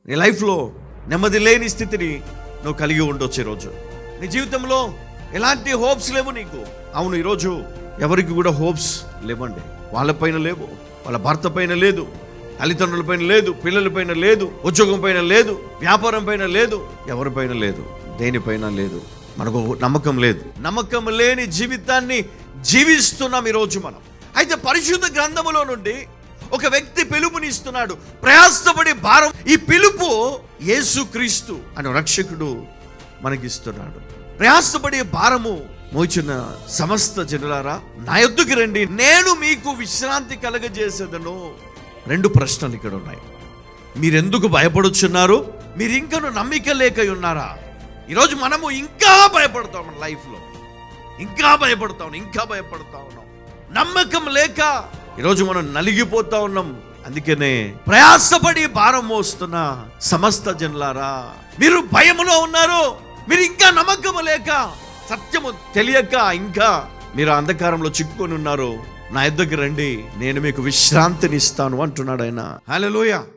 నీ లైఫ్లో నెమ్మది లేని స్థితిని నువ్వు కలిగి ఉండొచ్చు. ఈరోజు నీ జీవితంలో ఎలాంటి హోప్స్ లేవు నీకు. అవును, ఈరోజు ఎవరికి కూడా హోప్స్ లేవండి. వాళ్ళపైన లేవు, వాళ్ళ భర్త పైన లేదు, తల్లిదండ్రుల పైన లేదు, పిల్లల పైన లేదు, ఉద్యోగం పైన లేదు, వ్యాపారం పైన లేదు, ఎవరిపైన లేదు, దేనిపైన లేదు. మనకు నమ్మకం లేదు. నమ్మకం లేని జీవితాన్ని జీవిస్తున్నాం ఈరోజు మనం. అయితే పరిశుద్ధ గ్రంథములో నుండి ఒక వ్యక్తి పిలుపునిస్తున్నాడు, ప్రయాసపడి భారం. ఈ పిలుపు యేసుక్రీస్తు అనే రక్షకుడు మనకిస్తున్నాడు. ప్రయాసపడి భారము మోచిన సమస్త జనులారా నా యొద్దకు రండి, నేను మీకు విశ్రాంతి కలగజేసేదను. 2 ప్రశ్నలు ఇక్కడ ఉన్నాయి. మీరెందుకు భయపడుచున్నారు? మీరు ఇంకను నమ్మిక లేక ఉన్నారా? ఈరోజు మనము ఇంకా భయపడతాం. మన లైఫ్లో ఇంకా భయపడతా ఉన్నాం. నమ్మకం లేక ఈరోజు మనం నలిగిపోతా ఉన్నాం. అందుకనే ప్రయాసపడి భారం మోస్తున్న సమస్త జనులారా, మీరు భయములో ఉన్నారు. మీరు ఇంకా నమ్మకము లేక, సత్యము తెలియక ఇంకా మీరు అంధకారంలో చిక్కుకొని ఉన్నారు. నా యొద్దకు రండి, నేను మీకు విశ్రాంతిని ఇస్తాను అంటున్నాడు ఆయన. హల్లెలూయా.